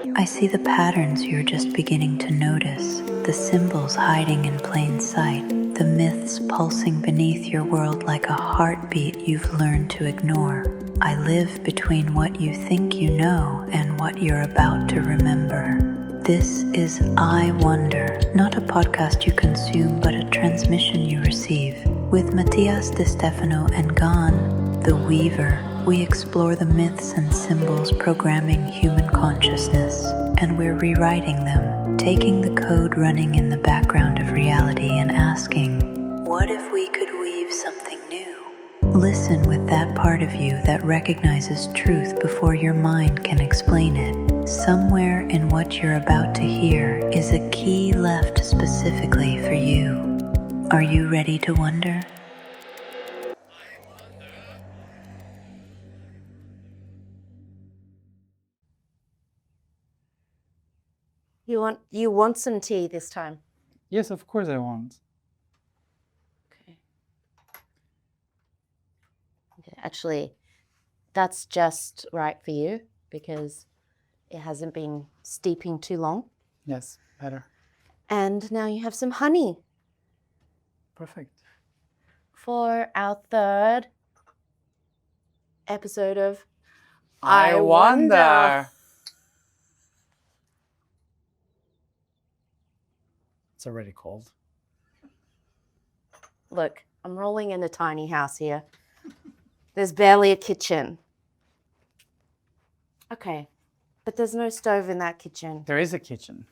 I see the patterns you're just beginning to notice, the symbols hiding in plain sight, the myths pulsing beneath your world like a heartbeat you've learned to ignore. I live between what you think you know and what you're about to remember. This is I Wonder, not a podcast you consume, but a transmission you receive. With Matías, Stefano, and Gan, the Weaver, we explore the myths and symbols programming human consciousness, and we're rewriting them, taking the code running in the background of reality and asking, what if we could weave something new? Listen with that part of you that recognizes truth before your mind can explain it. Somewhere in what you're about to hear is a key left specifically for you. Are you ready to wonder? You want some tea this time? Yes, of course I want. Okay. Actually, that's just right for you because it hasn't been steeping too long. Yes, better. And now you have some honey Perfect. for our third episode of I Wonder. It's already cold. Look, I'm rolling in a tiny house here. There's barely a kitchen. Okay, but there's no stove in that kitchen. There is a kitchen.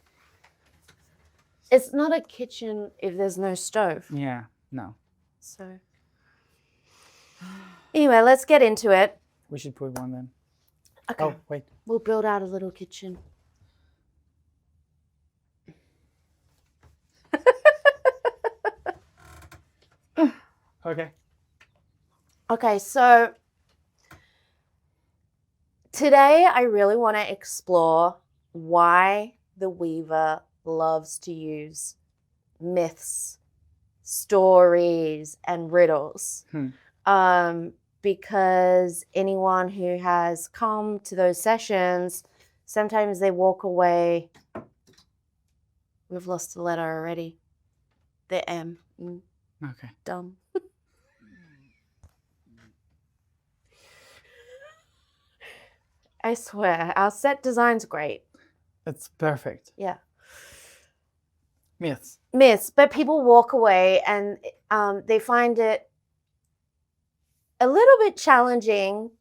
It's not a kitchen if there's no stove. Yeah, no. So, anyway, let's get into it. We should put one then. Okay, Oh, wait. we'll build out a little kitchen. Okay. Okay, so today I really want to explore why the Weaver loves to use myths, stories, and riddles. Because anyone who has come to those sessions, sometimes they walk away. We've lost the letter already. The M. Okay. Dumb. I swear, our set design's great. It's perfect. Yeah. Myths. Myths, but people walk away and they find it a little bit challenging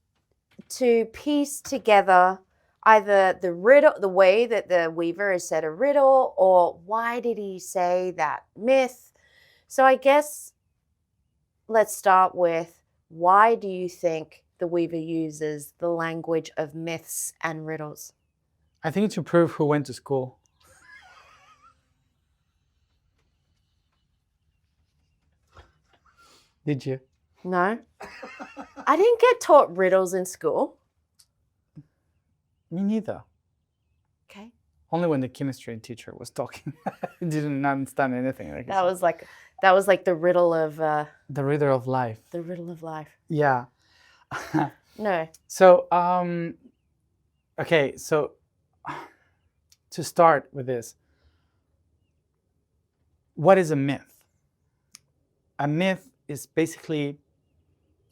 to piece together either the riddle, the way that the Weaver has said a riddle, or why did he say that myth. So I guess let's start with, why do you think the Weaver uses the language of myths and riddles? I think to prove who went to school. Did you? No? I didn't get taught riddles in school. Me neither. Okay. Only when the chemistry teacher was talking. I didn't understand anything. Like That was like the riddle of the riddle of life. the riddle of life. Yeah. No. So, okay, so to start with this, what is a myth? A myth is basically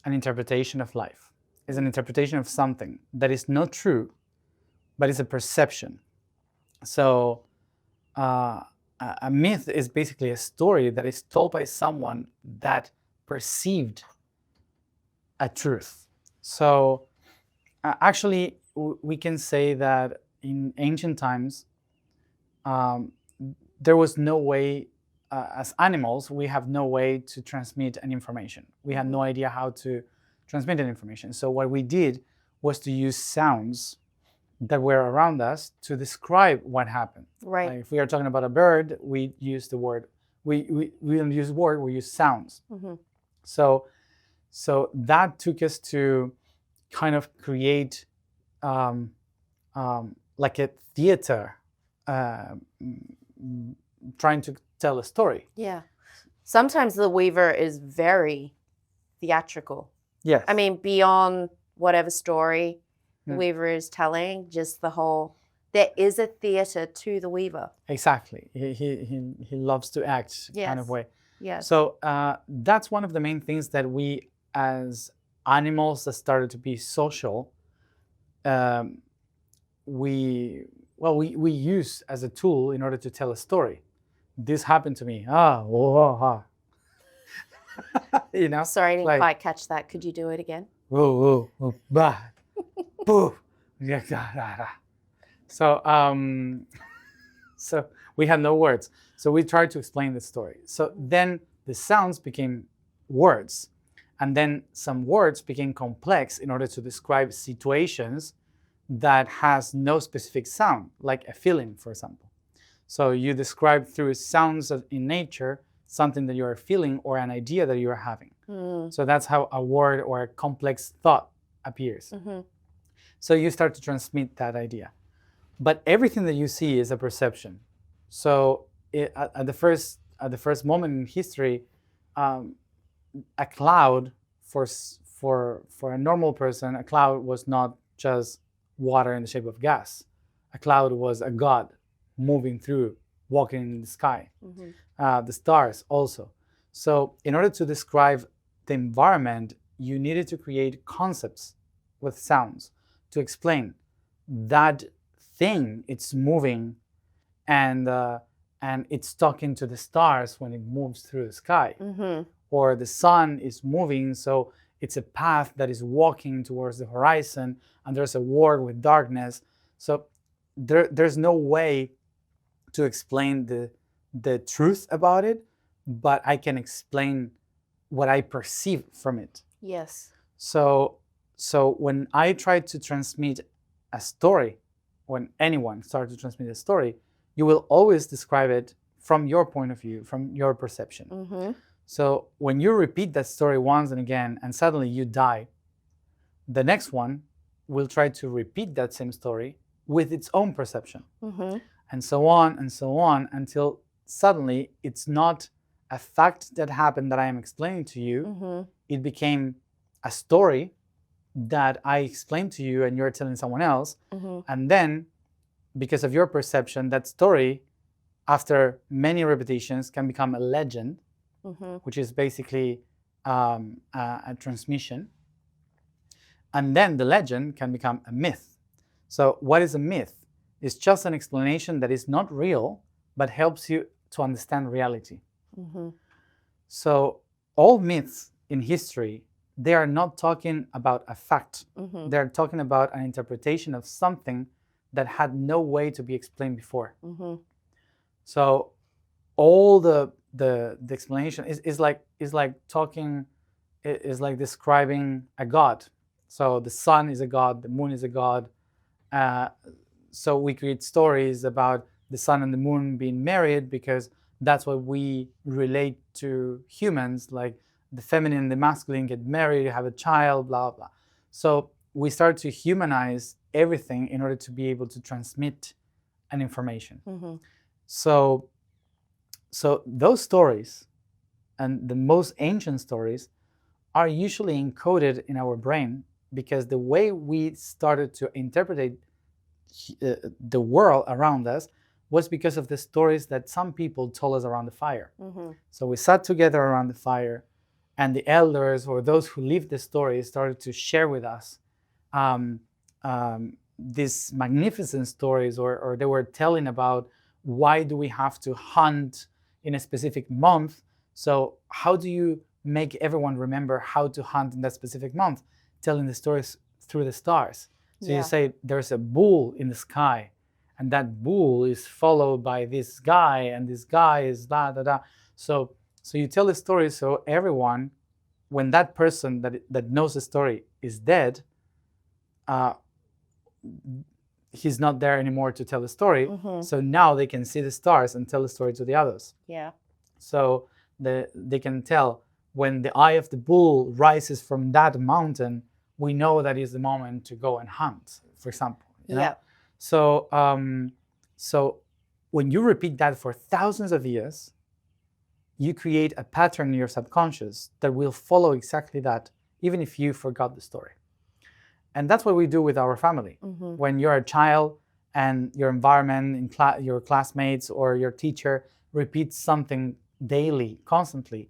an interpretation of life. It's an interpretation of something that is not true, but it's a perception. So, a myth is basically a story that is told by someone that perceived a truth. So actually, we can say that in ancient times, there was no way, as animals, we have no way to transmit an information. We had no idea how to transmit an information. So what we did was to use sounds that were around us to describe what happened. Right. Like if we are talking about a bird, we use the word, we don't use word, we use sounds. Mm-hmm. So that took us to kind of create like a theater, trying to tell a story. Yeah. Sometimes the Weaver is very theatrical. Yes. I mean, beyond whatever story the Yeah. Weaver is telling, just the whole there is a theater to the weaver. Exactly. He loves to act kind of Yes. way. Yes. So that's one of the main things that we, as animals that started to be social, we use as a tool in order to tell a story. This happened to me. You know. Sorry, I didn't like, quite catch that. Could you do it again? whoa, bah, boo, yeah, So so we had no words. So we tried to explain the story. So then the sounds became words, and then some words became complex in order to describe situations that has no specific sound, like a feeling, for example. So you describe through sounds in nature something that you are feeling or an idea that you are having. So that's how a word or a complex thought appears. So you start to transmit that idea. But everything that you see is a perception. So at the first moment in history, a cloud for a normal person, a cloud was not just water in the shape of gas. A cloud was a god moving through, walking in the sky. The stars also. So in order to describe the environment, you needed to create concepts with sounds to explain that thing. It's moving, and it's talking to the stars when it moves through the sky. Or the sun is moving, so it's a path that is walking towards the horizon, and there's a war with darkness. So there's no way to explain the truth about it, but I can explain what I perceive from it. Yes. So when I try to transmit a story, when anyone starts to transmit a story, you will always describe it from your point of view, from your perception. So when you repeat that story once and again, and suddenly you die, the next one will try to repeat that same story with its own perception. And so on, until suddenly it's not a fact that happened that I am explaining to you. It became a story that I explained to you and you're telling someone else. And then, because of your perception, that story, after many repetitions, can become a legend, which is basically a transmission. And then the legend can become a myth. So what is a myth? It's just an explanation that is not real, but helps you to understand reality. So all myths in history, they are not talking about a fact. They're talking about an interpretation of something that had no way to be explained before. So all the explanation is like describing a god. So the sun is a god, the moon is a god. So we create stories about the sun and the moon being married because that's what we relate to humans, like the feminine and the masculine get married, have a child, blah, blah. So we start to humanize everything in order to be able to transmit an information. So those stories, and the most ancient stories, are usually encoded in our brain because the way we started to interpret the world around us was because of the stories that some people told us around the fire. So we sat together around the fire, and the elders or those who lived the stories started to share with us these magnificent stories, or they were telling about why do we have to hunt in a specific month. So how do you make everyone remember how to hunt in that specific month? Telling the stories through the stars. So you say there's a bull in the sky, and that bull is followed by this guy, and this guy is da da da. So you tell the story, so everyone, when that person that knows the story is dead, he's not there anymore to tell the story. So now they can see the stars and tell the story to the others. So they can tell when the eye of the bull rises from that mountain, we know that is the moment to go and hunt, for example. You know? So so when you repeat that for thousands of years, you create a pattern in your subconscious that will follow exactly that, even if you forgot the story. And that's what we do with our family. When you're a child and your environment, your classmates or your teacher repeats something daily, constantly,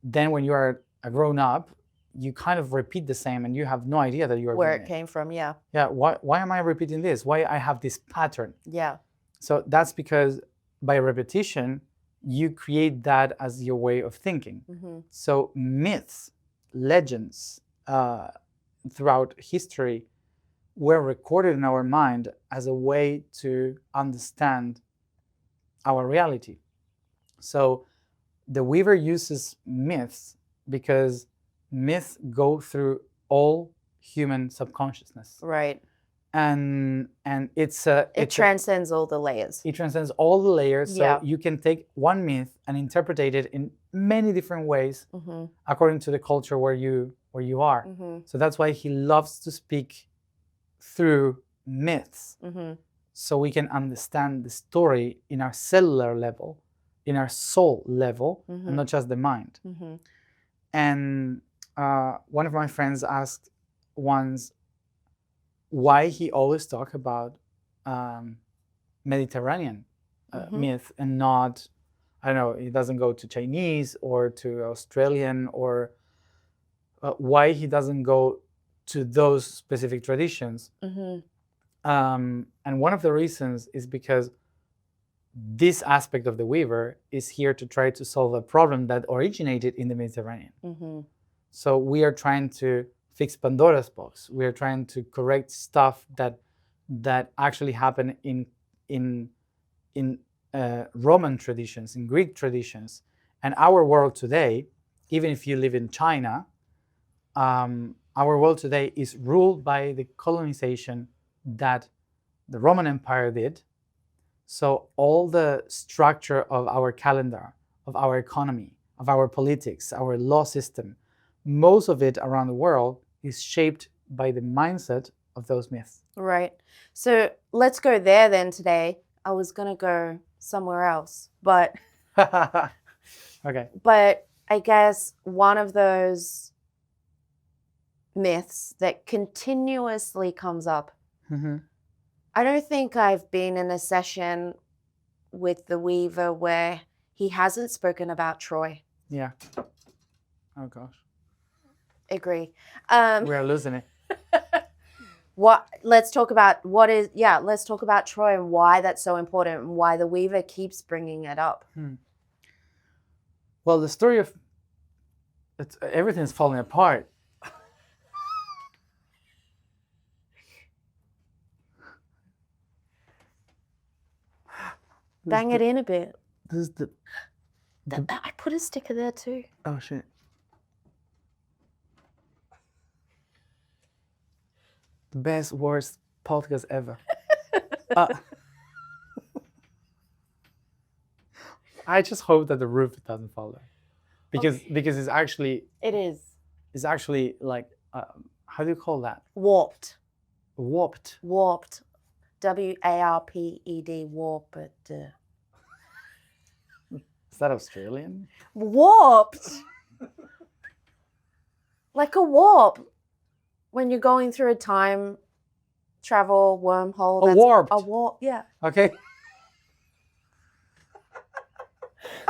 then when you are a grown up, you kind of repeat the same and you have no idea that you are Where doing it came from, yeah. Yeah, why am I repeating this? Why I have this pattern? Yeah. So that's because by repetition, you create that as your way of thinking. So myths, legends throughout history were recorded in our mind as a way to understand our reality. So the weaver uses myths because myths go through all human subconsciousness. Right. And it transcends all the layers. It transcends all the layers. So Yeah. you can take one myth and interpret it in many different ways according to the culture where you are. So that's why he loves to speak through myths, so we can understand the story in our cellular level, in our soul level, and not just the mind. And one of my friends asked once why he always talk about Mediterranean myth and not, I don't know, he doesn't go to Chinese or to Australian, or why he doesn't go to those specific traditions. And one of the reasons is because this aspect of the weaver is here to try to solve a problem that originated in the Mediterranean. So we are trying to fix Pandora's box. We are trying to correct stuff that actually happened in Roman traditions, in Greek traditions, and our world today. Even if you live in China, our world today is ruled by the colonization that the Roman Empire did. So all the structure of our calendar, of our economy, of our politics, our law system, most of it around the world is shaped by the mindset of those myths. Right. So let's go there then today. I was going to go somewhere else, but okay. But I guess one of those myths that continuously comes up. I don't think I've been in a session with the weaver where he hasn't spoken about Troy. Yeah. Oh gosh. Agree. We are losing it. Let's talk about Troy and why that's so important and why the weaver keeps bringing it up. Well, the story of everything's falling apart. Bang it in a bit. This is I put a sticker there too. Oh shit. The best, worst podcast ever. I just hope that the roof doesn't fall down, because it's actually it's actually like how do you call that? Warped. Warped. Warped. WARPED. Warped. Is that Australian? Warped. Like a warp. When you're going through a time travel wormhole. Warped. A warp, yeah. Okay.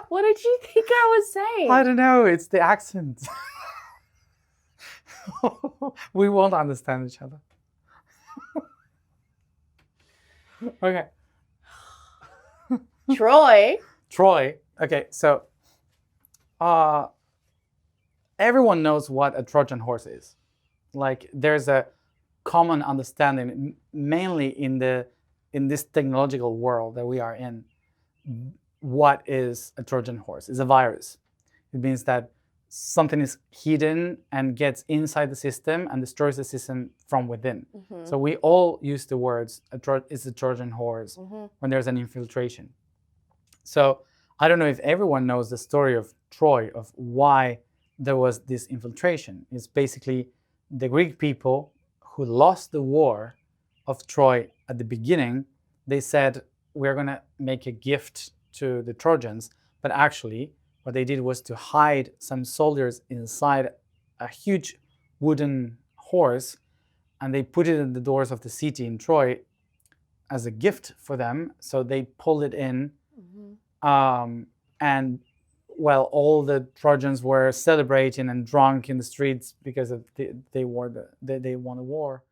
What did you think I was saying? I don't know. It's the accent. We won't understand each other. Okay. Troy. Okay, so everyone knows what a Trojan horse is. Like, there's a common understanding, mainly in this technological world that we are in. What is a Trojan horse? It's a virus. It means that something is hidden and gets inside the system and destroys the system from within. So we all use the words, it's a Trojan horse when there's an infiltration. So I don't know if everyone knows the story of Troy, of why there was this infiltration. It's basically the Greek people who lost the war of Troy at the beginning. They said, we're going to make a gift to the Trojans, but actually what they did was to hide some soldiers inside a huge wooden horse, and they put it in the doors of the city in Troy as a gift for them. So they pulled it in, Mm-hmm. and well, all the Trojans were celebrating and drunk in the streets because of they won a war.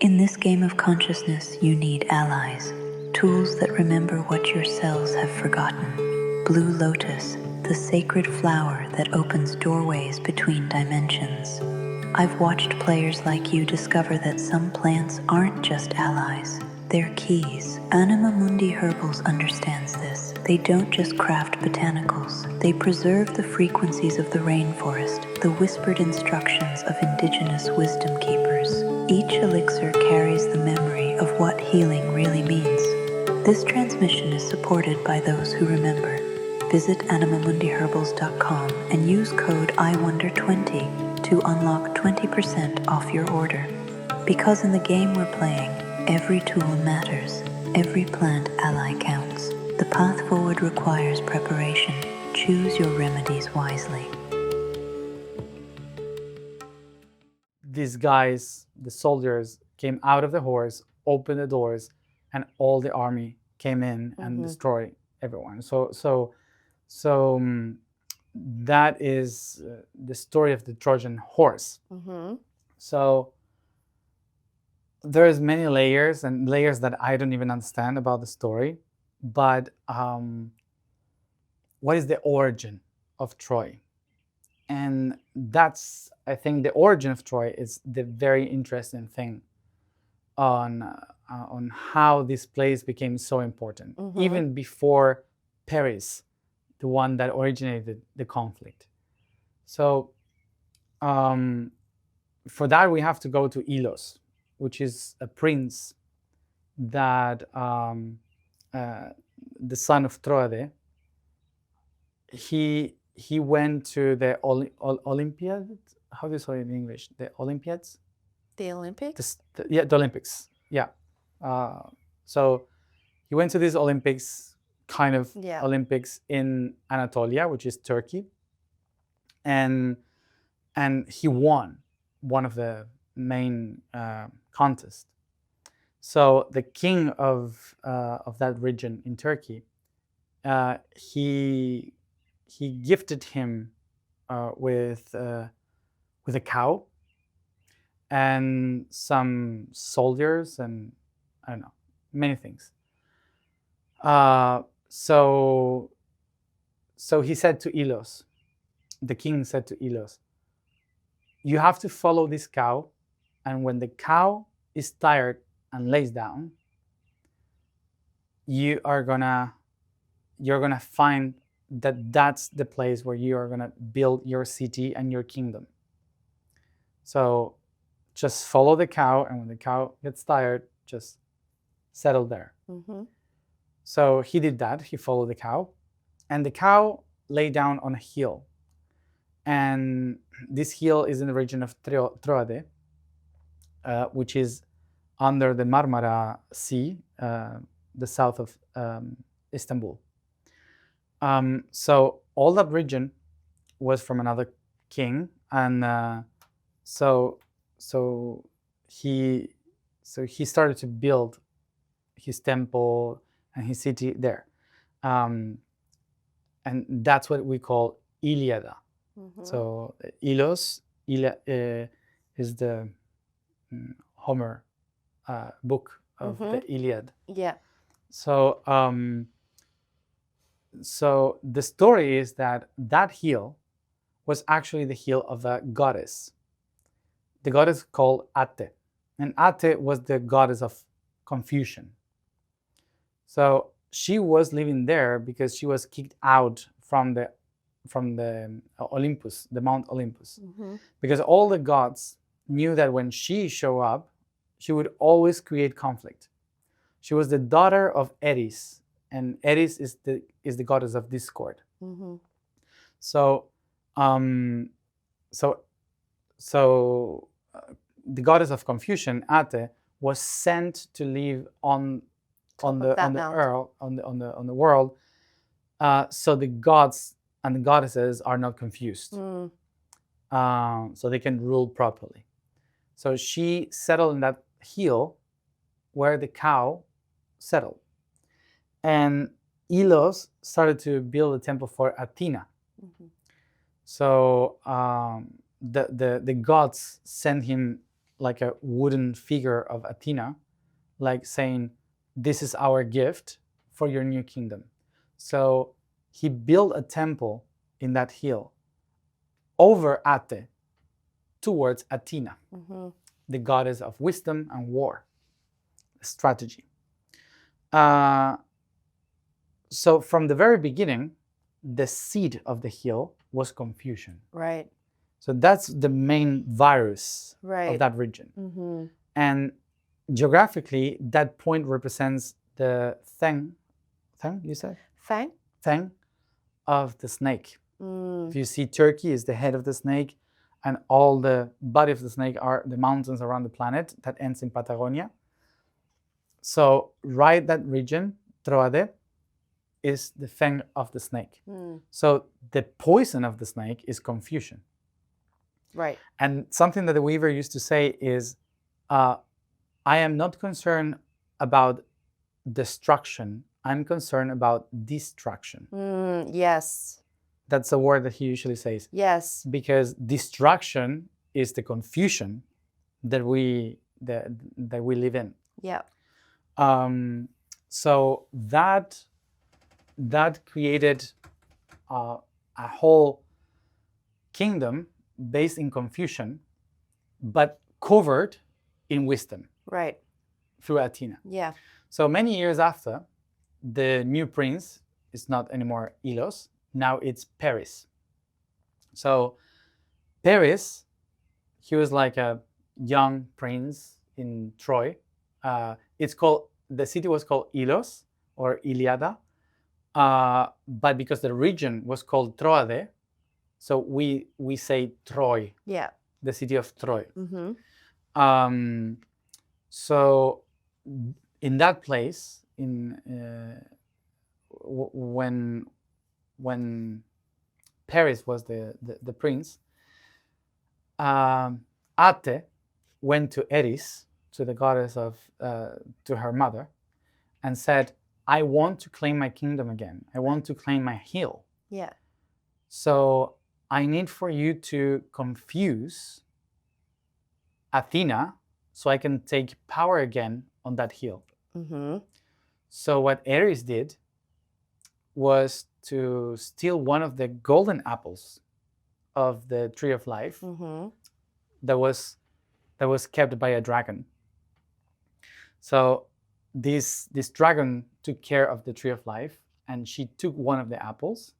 In this game of consciousness, you need allies, tools that remember what your cells have forgotten. Blue Lotus, the sacred flower that opens doorways between dimensions. I've watched players like you discover that some plants aren't just allies, they're keys. Anima Mundi Herbals understands this. They don't just craft botanicals, they preserve the frequencies of the rainforest, the whispered instructions of indigenous wisdom keepers. Each elixir carries the memory of what healing really means. This transmission is supported by those who remember. Visit animamundiherbals.com and use code IWonder20 to unlock 20% off your order. Because in the game we're playing, every tool matters, every plant ally counts. The path forward requires preparation. Choose your remedies wisely. These guys, the soldiers, came out of the horse, opened the doors, and all the army came in and destroyed everyone. So that is the story of the Trojan horse. So there's many layers and layers that I don't even understand about the story. But what is the origin of Troy? And that's, I think, the origin of Troy is the very interesting thing on how this place became so important, even before Paris, the one that originated the conflict. So for that, we have to go to Ilos, which is a prince that the son of Troade. He went to the Olympiad. How do you say it in English? The Olympiads? The Olympics? The Olympics. Yeah. So he went to these Olympics, Olympics in Anatolia, which is Turkey, and he won one of the main contests. So the king of that region in Turkey, he gifted him with a cow and some soldiers and I don't know, many things. So he said to Ilos, the king said to Ilos, you have to follow this cow, and when the cow is tired and lays down, you're gonna find that that's the place where you are gonna build your city and your kingdom. So just follow the cow, and when the cow gets tired, just settle there. So he did that. He followed the cow, and the cow lay down on a hill. And this hill is in the region of Troade, which is under the Marmara Sea, the south of Istanbul. So all that region was from another king, and so he started to build his temple and his city there, and that's what we call Iliada. So Ilos is the Homer book of the Iliad. Yeah. So so the story is that hill was actually the hill of a goddess. The goddess called Ate, and Ate was the goddess of confusion. So she was living there because she was kicked out from the Olympus, the Mount Olympus, because all the gods knew that when she showed up, she would always create conflict. She was the daughter of Eris, and Eris is the goddess of discord. So the goddess of confusion, Ate, was sent to live on the world, so the gods and the goddesses are not confused, so they can rule properly. So she settled in that hill where the cow settled. And Ilos started to build a temple for Athena. Mhm. So the gods sent him like a wooden figure of Athena, like saying, "This is our gift for your new kingdom." So he built a temple in that hill over Ate towards Athena, Mhm. the goddess of wisdom and war, strategy. So from the very beginning, the seed of the hill was confusion. Right. So that's the main virus Right. of that region. Mhm. And geographically, that point represents the thing, you said? Fang? Thing of the snake. Mm. If you see Turkey is the head of the snake, and all the body of the snake are the mountains around the planet that ends in Patagonia. So right that region, Troade, is the fang of the snake. Mm. So the poison of the snake is confusion. Right. And something that the weaver used to say is, I am not concerned about destruction. I'm concerned about distraction. Yes. That's a word that he usually says. Yes. Because distraction is the confusion that we live in. Yeah. So that created a whole kingdom based in confusion, but covered in wisdom. Right. Through Athena. Yeah. So many years after, the new prince is not anymore Ilos. Now it's Paris. So Paris, he was like a young prince in Troy. The city was called Ilos or Iliada, but because the region was called Troade, so we say Troy. Yeah. The city of Troy. Mm-hmm. So in that place, when Paris was the prince, Ate went to Eris, to the goddess of to her mother, and said, "I want to claim my kingdom again. I want to claim my hill. Yeah. So I need for you to confuse Athena so I can take power again on that hill." Mm-hmm. So what Eris did was to steal one of the golden apples of the tree of life Mm-hmm. that was kept by a dragon. So this dragon took care of the tree of life, and she took one of the apples,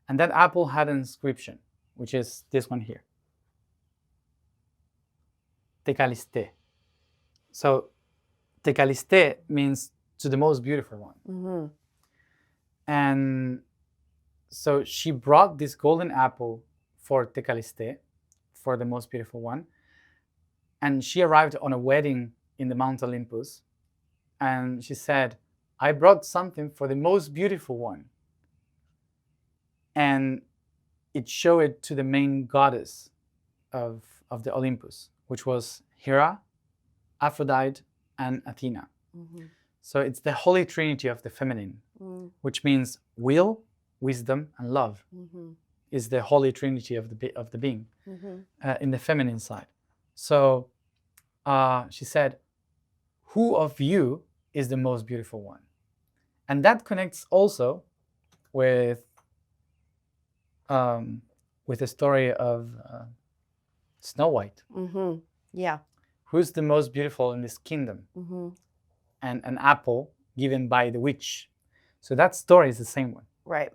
and that apple had an inscription, which is this one here. Tecaliste. So Tecaliste means to the most beautiful one. Mm-hmm. And so she brought this golden apple for Tecaliste, for the most beautiful one. And she arrived on a wedding in the Mount Olympus. And she said, "I brought something for the most beautiful one." And it showed it to the main goddess of the Olympus, which was Hera, Aphrodite, and Athena. Mm-hmm. So it's the holy trinity of the feminine, which means will, wisdom, and love. Mm-hmm. Is the holy trinity of the being Mm-hmm. in the feminine side. So she said, "Who of you is the most beautiful one?" And that connects also with the story of Snow White. Mm-hmm. Yeah. Who's the most beautiful in this kingdom? Mm-hmm. And an apple given by the witch. So that story is the same one. Right.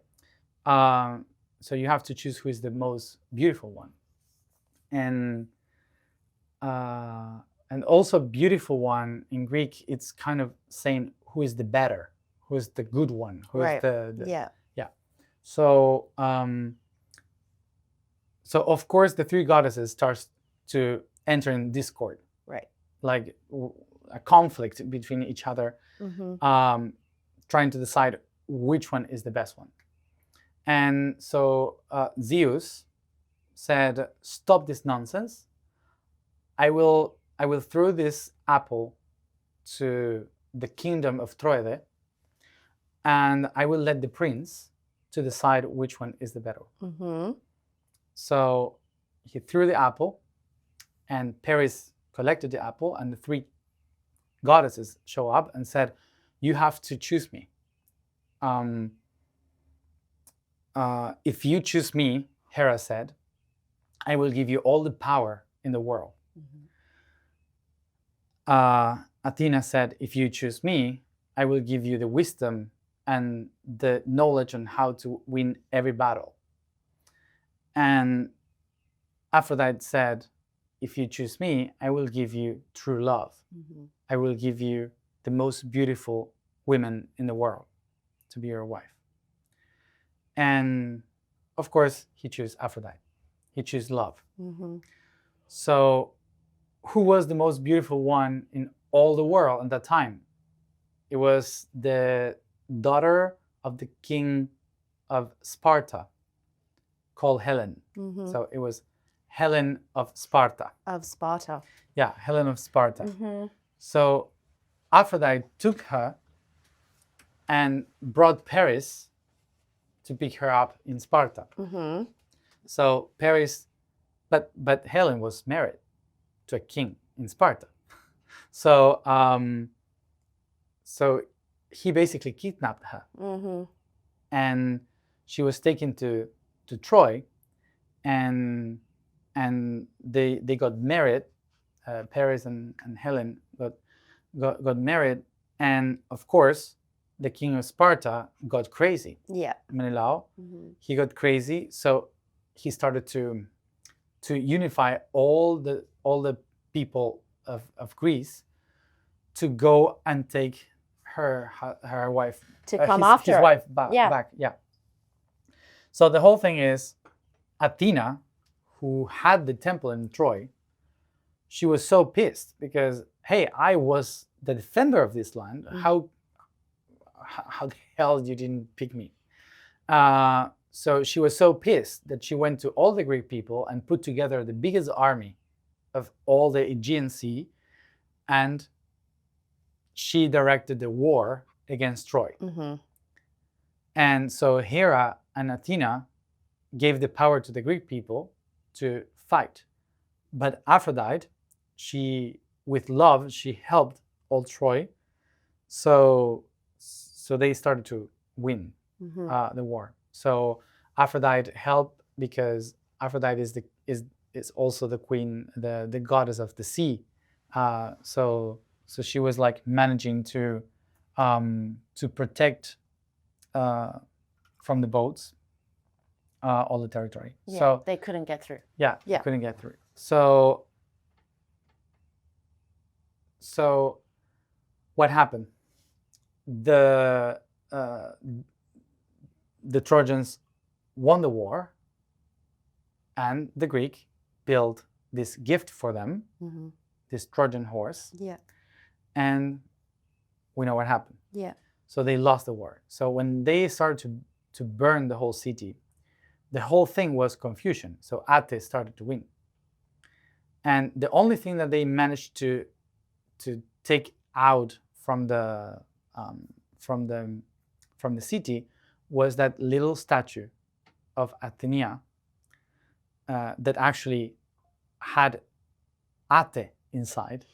So you have to choose who is the most beautiful one. And also beautiful one in Greek, it's kind of saying who is the better, who is the good one, who Right. is the Yeah. So so of course the three goddesses starts to enter in discord, Right. like a conflict between each other, Mm-hmm. trying to decide which one is the best one. And so Zeus said, "Stop this nonsense. I will throw this apple to the kingdom of Troede, and I will let the prince to decide which one is the better. Mm-hmm. So he threw the apple, and Paris collected the apple, and the three goddesses show up and said, "You have to choose me. If you choose me," Hera said, "I will give you all the power in the world." Athena said, "If you choose me, I will give you the wisdom and the knowledge on how to win every battle." And Aphrodite said, "If you choose me, I will give you true love. I will give you the most beautiful women in the world to be your wife." And of course, he chose Aphrodite. He chose love. So who was the most beautiful one in all the world at that time? It was the daughter of the king of Sparta, called Helen. So it was Helen of Sparta. Of Sparta. Yeah, Helen of Sparta. So Aphrodite took her and brought Paris to pick her up in Sparta. So Paris, but Helen was married to a king in Sparta. So so he basically kidnapped her, and she was taken to Troy, and they got married. Paris and Helen got married, and of course the king of Sparta got crazy. Yeah. Menelao, he got crazy, so he started to unify all the people of Greece to go and take her wife To come after his her. wife back. Yeah. So the whole thing is, Athena, who had the temple in Troy, she was so pissed because, hey, I was the defender of this land. How the hell you didn't pick me? So she was so pissed that she went to all the Greek people and put together the biggest army of all the Aegean Sea, and she directed the war against Troy. And so Hera and Athena gave the power to the Greek people to fight. But Aphrodite, with love, she helped all Troy. So they started to win the war. So Aphrodite helped because Aphrodite is also the queen, the goddess of the sea. So she was like managing to protect from the boats all the territory. Yeah, so they couldn't get through. Yeah, couldn't get through. So what happened? The Trojans won the war, and the Greek built this gift for them, this Trojan horse. Yeah. And we know what happened. Yeah. So they lost the war. So when they started to burn the whole city, the whole thing was confusion. So Ate started to win. And the only thing that they managed to take out from the city was that little statue of Athena that actually had Ate inside,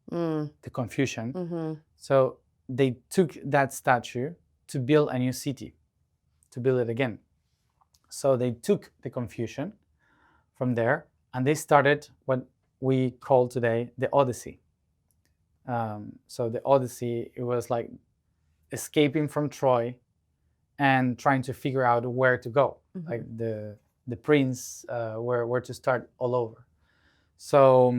the confusion. So they took that statue to build a new city, to build it again. So they took the confusion from there, and they started what we call today the Odyssey. So the Odyssey, it was like escaping from Troy and trying to figure out where to go, like the prince, where to start all over. So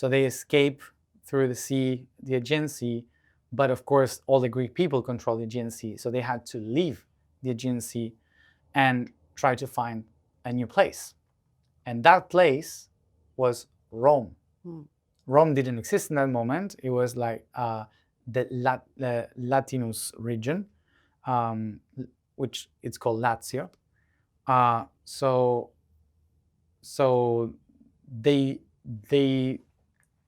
they escape through the sea, the Aegean Sea, but of course all the Greek people control the Aegean Sea, so they had to leave the Aegean Sea and try to find a new place. And that place was Rome. Rome didn't exist in that moment. It was like the Latinus region, which it's called Lazio. So they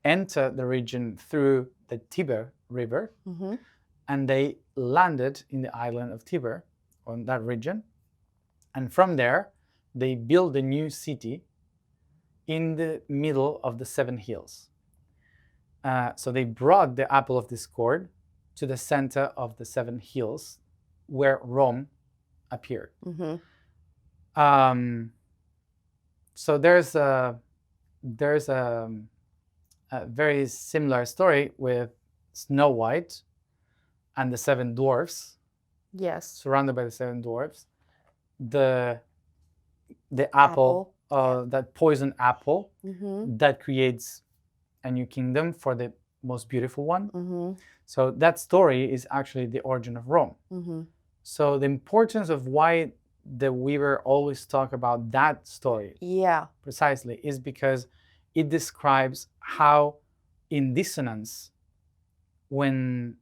enter the region through the Tiber River, Mm-hmm. and they landed in the island of Tiber, on that region. And from there, they built a new city in the middle of the 7 hills. So they brought the apple of discord to the center of the 7 hills where Rome appeared. Mm-hmm. So there's a very similar story with Snow White and the 7 dwarfs, Yes. surrounded by the 7 dwarfs. The apple, that poison apple, Mm-hmm. that creates a new kingdom for the most beautiful one. Mm-hmm. So that story is actually the origin of Rome. Mm-hmm. So the importance of why the weaver always talk about that story Yeah. precisely is because it describes how in dissonance when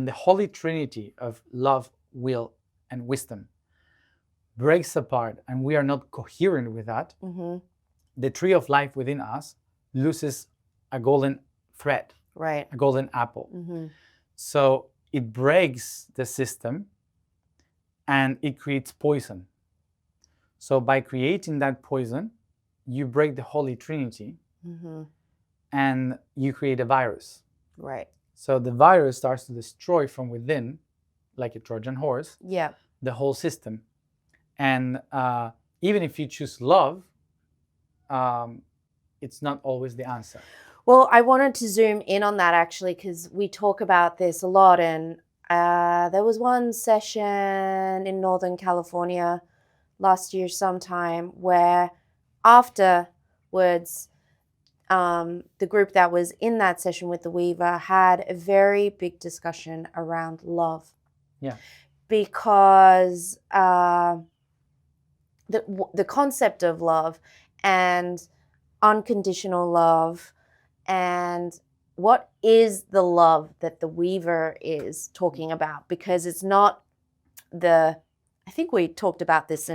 the Holy Trinity of love, will, and wisdom breaks apart and we are not coherent with that, Mm-hmm. the tree of life within us loses a golden thread, Right. a golden apple. Mm-hmm. So it breaks the system and it creates poison. So by creating that poison, you break the Holy Trinity Mm-hmm. and you create a virus. Right. So the virus starts to destroy from within, like a Trojan horse, Yeah. the whole system. And even if you choose love, it's not always the answer. Well, I wanted to zoom in on that actually because we talk about this a lot. And there was one session in Northern California last year sometime where afterwards, the group that was in that session with the Weaver had a very big discussion around love. Yeah. Because the concept of love and unconditional love and what is the love that the Weaver is talking about, because it's not I think we talked about this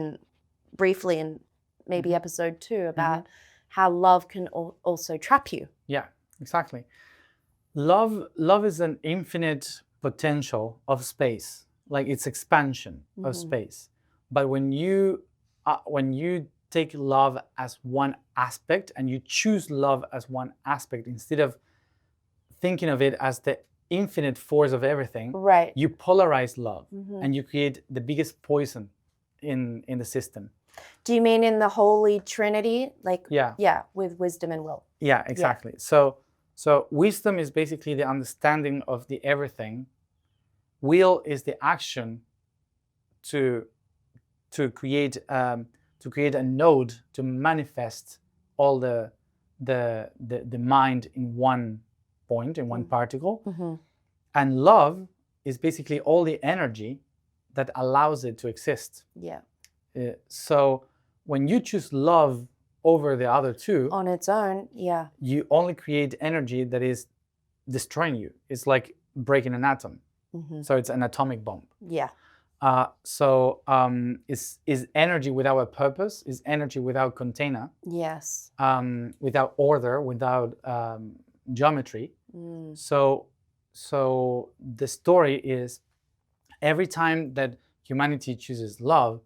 briefly in maybe Mhm. episode 2 about how love can also trap you. Yeah, exactly. Love is an infinite potential of space, like it's expansion of Mhm. space. But when you take love as one aspect and you choose love as one aspect instead of thinking of it as the infinite force of everything, Right. you polarize love Mhm. and you create the biggest poison in the system. Do you mean in the Holy Trinity? Like, Yeah. yeah, with wisdom and will. Yeah, exactly. So wisdom is basically the understanding of the everything. Will is the action to create a node to manifest all the mind in one point, in one particle. Mm-hmm. And love is basically all the energy that allows it to exist. Yeah. So when you choose love over the other two, On its own, yeah. you only create energy that is destroying you. It's like breaking an atom. Mm-hmm. So it's an atomic bomb. Yeah. Is energy without a purpose, is energy without container, Yes. without order, without geometry. Mm. So the story is every time that humanity chooses love,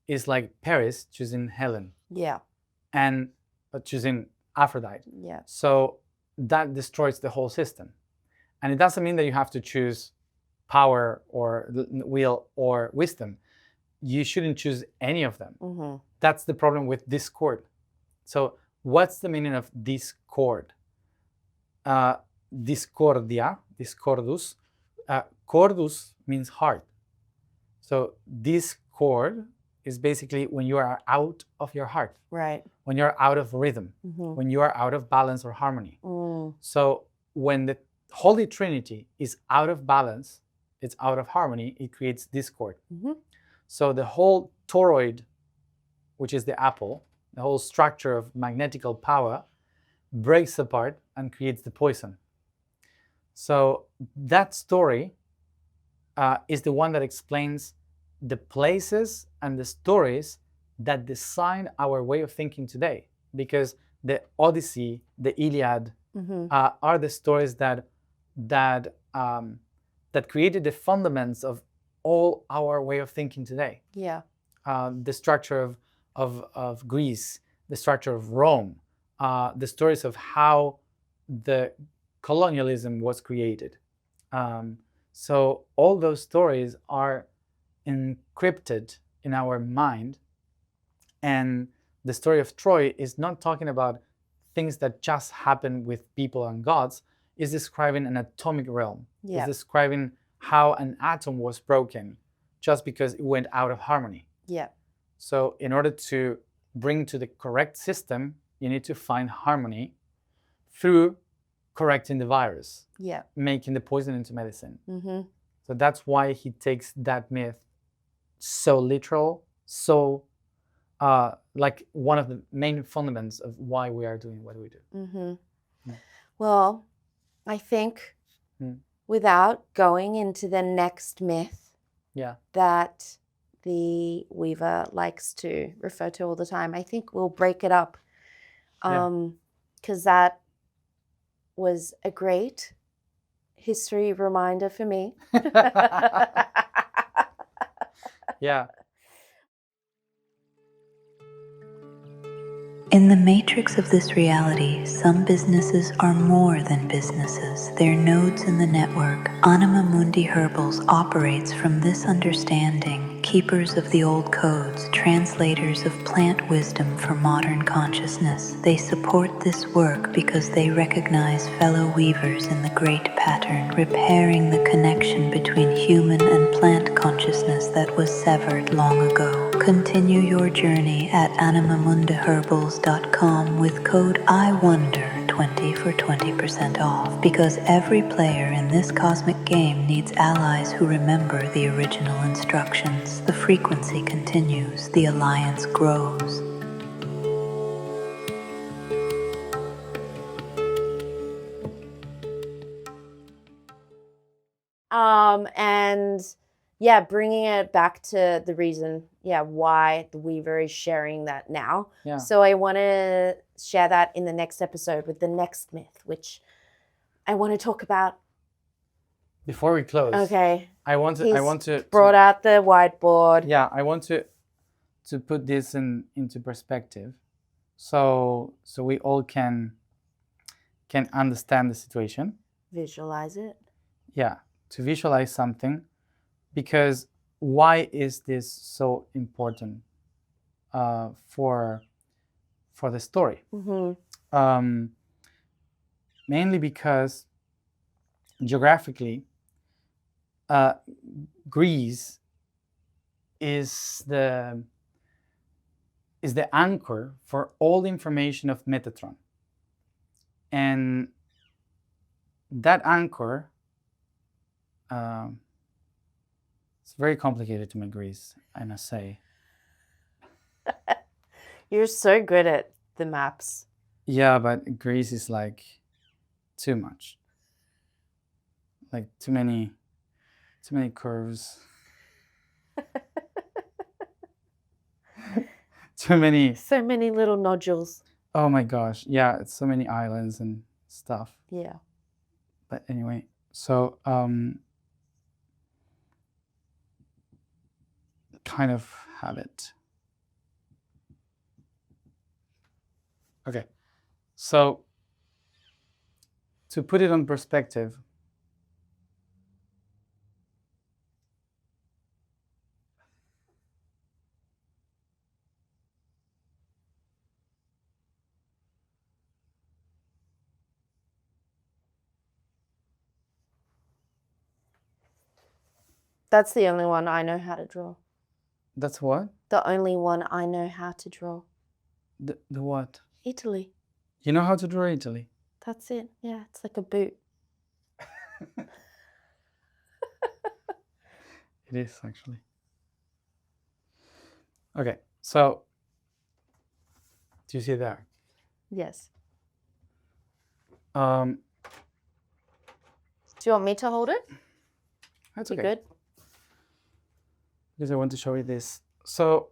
is like Paris choosing Helen Yeah. and choosing Aphrodite. Yeah. So that destroys the whole system. And it doesn't mean that you have to choose power or will or wisdom. You shouldn't choose any of them. Mm-hmm. That's the problem with discord. So what's the meaning of discord? Discordia, discordus. Cordus means heart. So discord is basically when you are out of your heart, Right. when you're out of rhythm, Mm-hmm. when you are out of balance or harmony. Mm. So when the Holy Trinity is out of balance, it's out of harmony, it creates discord. Mm-hmm. So the whole toroid, which is the apple, the whole structure of magnetical power, breaks apart and creates the poison. So that story is the one that explains the places and the stories that design our way of thinking today. Because the Odyssey, the Iliad, are the stories that created the fundaments of all our way of thinking today. Yeah. The structure of Greece, the structure of Rome, the stories of how the colonialism was created. So all those stories are encrypted in our mind. And the story of Troy is not talking about things that just happen with people and gods. It's describing an atomic realm. Yeah. It's describing how an atom was broken just because it went out of harmony. Yeah. So in order to bring to the correct system, you need to find harmony through correcting the virus, Yeah. making the poison into medicine. Mm-hmm. So that's why he takes that myth so literal, so like one of the main fundamentals of why we are doing what we do. Mm-hmm. Mm. Well, I think without going into the next myth that the weaver likes to refer to all the time, I think we'll break it up because that was a great history reminder for me. Yeah. In the matrix of this reality, some businesses are more than businesses. They're nodes in the network. Anima Mundi Herbals operates from this understanding, keepers of the old codes, translators of plant wisdom for modern consciousness. They support this work because they recognize fellow weavers in the great pattern, repairing the connection between human and plant consciousness that was severed long ago. Continue your journey at animamundiherbals.com with code IWONDER20 for 20% off, because every player in this cosmic game needs allies who remember the original instructions. The frequency continues, the alliance grows. And yeah, bringing it back to the reason, why the weaver is sharing that now. Yeah. So I want to share that in the next episode with the next myth, which I want to talk about. Before we close, okay, I want to brought out the whiteboard. Yeah, I want to put this into perspective, so we all can understand the situation. Visualize it. Yeah, to visualize something, because why is this so important for the story? Mm-hmm. Mainly because geographically, Greece is the anchor for all the information of Metatron, and that anchor, it's very complicated to make Greece, I must say. You're so good at the maps. Yeah, but Greece is like too much, like too many curves. So many little nodules. Oh my gosh, yeah, it's so many islands and stuff. Yeah. But anyway, so kind of have it. Okay, so to put it on perspective, That's the only one I know how to draw. that's what? The only one I know how to draw. The what? Italy. You know how to draw Italy? That's it. Yeah, it's like a boot. It is, actually. Okay, so do you see there? Yes. Um, Do you want me to hold it? that's You okay. good? Because I want to show you this. So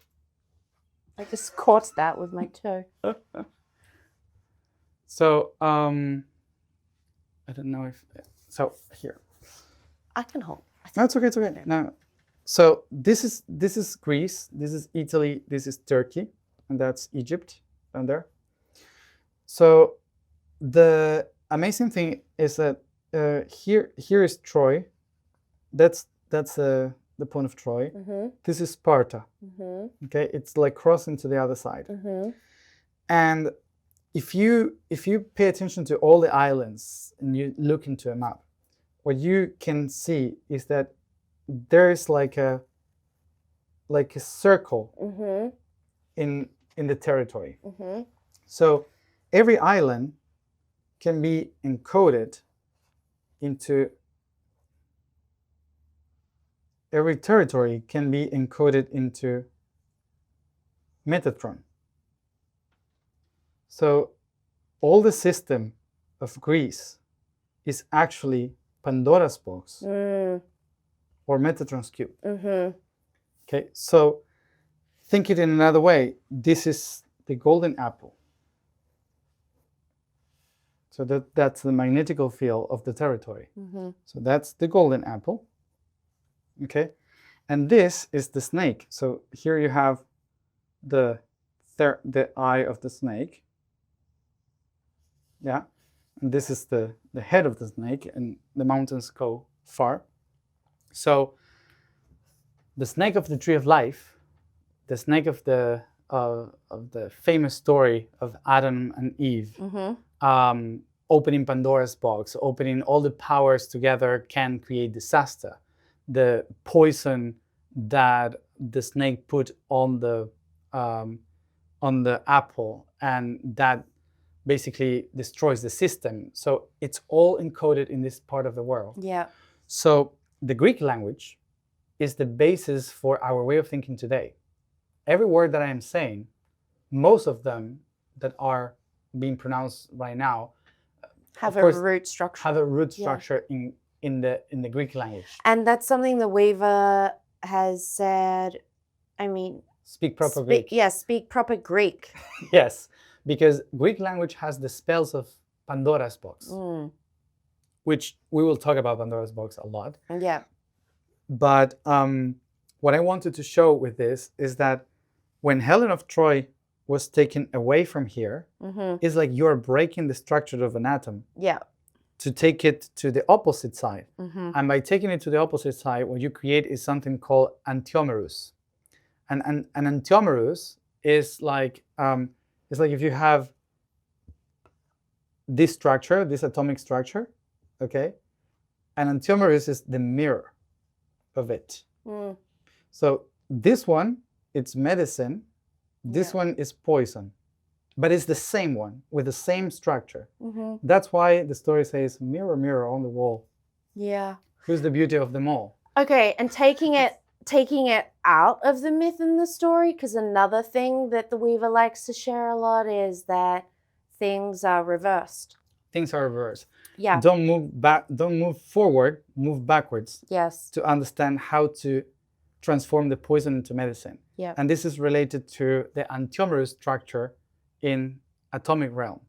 I just caught that with my toe. So I don't know if so here. I can hold. No, it's okay. It's okay. No. So this is Greece. This is Italy. This is Turkey, and that's Egypt down there. So the amazing thing is that here is Troy. That's the point of Troy. Mm-hmm. This is Sparta. Mm-hmm. Okay, it's like crossing to the other side. Mm-hmm. And if you pay attention to all the islands and you look into a map, what you can see is that there is like a circle Mm-hmm. in the territory. Mm-hmm. So every island can be encoded into every territory can be encoded into Metatron. So all the system of Greece is actually Pandora's box or Metatron's cube. Mm-hmm. Okay, so think it in another way. This is the golden apple. So that's the magnetical field of the territory. Mm-hmm. So that's the golden apple. Okay, and this is the snake. So here you have the eye of the snake. Yeah, and this is the head of the snake, and the mountains go far. So the snake of the tree of life, the snake of the famous story of Adam and Eve, Mm-hmm. Opening Pandora's box, opening all the powers together can create disaster. The poison that the snake put on the apple, and that basically destroys the system. So it's all encoded in this part of the world. Yeah. So the Greek language is the basis for our way of thinking today. Every word that I am saying, most of them that are being pronounced right now Have of a course, root structure. have a root Yeah. structure in the Greek language. And that's something the Weaver has said. I mean, Speak proper Greek. Yeah, speak proper Greek. Yes, because Greek language has the spells of Pandora's box, which we will talk about Pandora's box a lot. Yeah. But what I wanted to show with this is that when Helen of Troy was taken away from here, it's like you're breaking the structure of an atom Yeah. to take it to the opposite side. Mm-hmm. And by taking it to the opposite side, what you create is something called antiomerus. And an antiomerus is like if you have this structure, this atomic structure, okay? An antiomerus is the mirror of it. Mm. So this one, it's medicine. This one is poison. But it's the same one with the same structure. Mm-hmm. That's why the story says, mirror, mirror on the wall. Yeah. Who's the beauty of them all? Okay, and taking it out of the myth and the story, because another thing that the Weaver likes to share a lot is that things are reversed. Things are reversed. Yeah. Don't move back, don't move forward, move backwards Yes. to understand how to transform the poison into medicine. Yeah. And this is related to the antiomerous structure in atomic realm.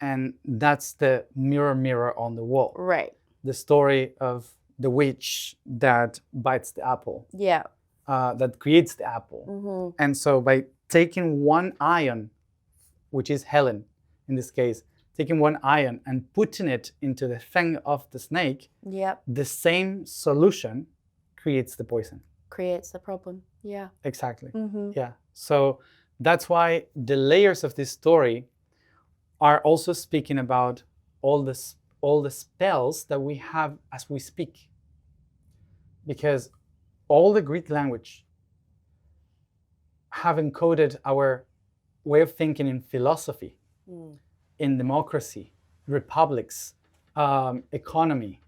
And that's the mirror, mirror on the wall. Right. The story of the witch that bites the apple, Yeah. that creates the apple. Mm-hmm. And so by taking one ion, which is Helen in this case, taking one ion and putting it into the fang of the snake, Yep. the same solution creates the poison. Creates the problem. Yeah. Exactly. Mm-hmm. Yeah. So that's why the layers of this story are also speaking about all the spells that we have as we speak. Because all the Greek language have encoded our way of thinking in philosophy, in democracy, republics, economy.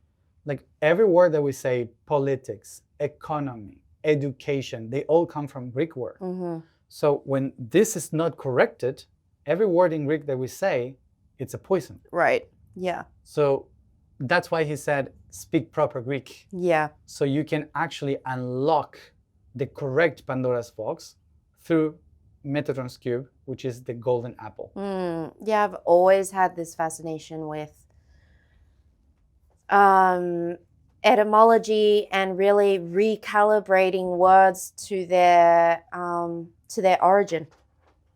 Like every word that we say, politics, economy, education, they all come from Greek word. Mm-hmm. So when this is not corrected, every word in Greek that we say, it's a poison. Right. Yeah. So that's why he said, speak proper Greek. Yeah. So you can actually unlock the correct Pandora's box through Metatron's cube, which is the golden apple. Yeah, I've always had this fascination with etymology and really recalibrating words to their origin.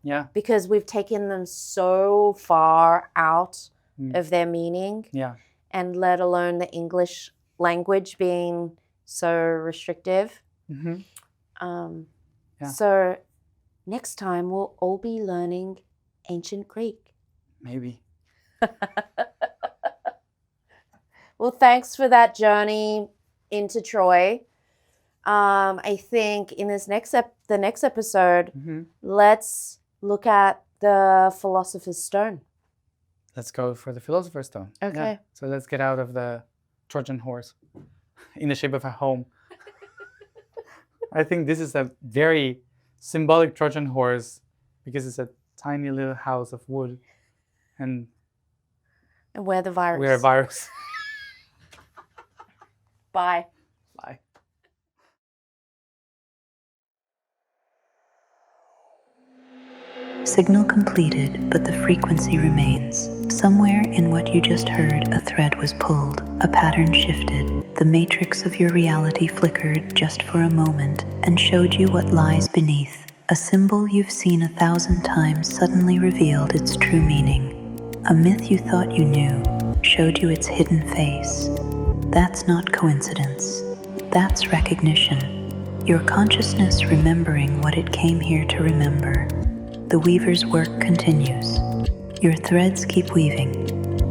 Yeah. Because we've taken them so far out of their meaning. Yeah. And let alone the English language being so restrictive. So next time we'll all be learning ancient Greek. Maybe. Well, thanks for that journey into Troy. I think in this the next episode, let's look at the Philosopher's Stone. Let's go for the Philosopher's Stone. Okay. Yeah. So let's get out of the Trojan horse in the shape of a home. I think this is a very symbolic Trojan horse because it's a tiny little house of wood. And we're the virus. We're a virus. Bye. Bye. Signal completed, but the frequency remains. Somewhere in what you just heard, a thread was pulled, a pattern shifted, the matrix of your reality flickered just for a moment and showed you what lies beneath. A symbol you've seen 1,000 times suddenly revealed its true meaning. A myth you thought you knew showed you its hidden face. That's not coincidence. That's recognition. Your consciousness remembering what it came here to remember. The weaver's work continues. Your threads keep weaving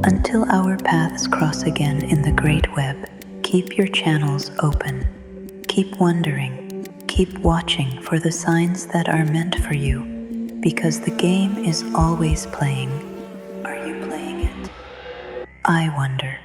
until our paths cross again in the great web. Keep your channels open. Keep wondering. Keep watching for the signs that are meant for you, because the game is always playing. Are you playing it? I wonder.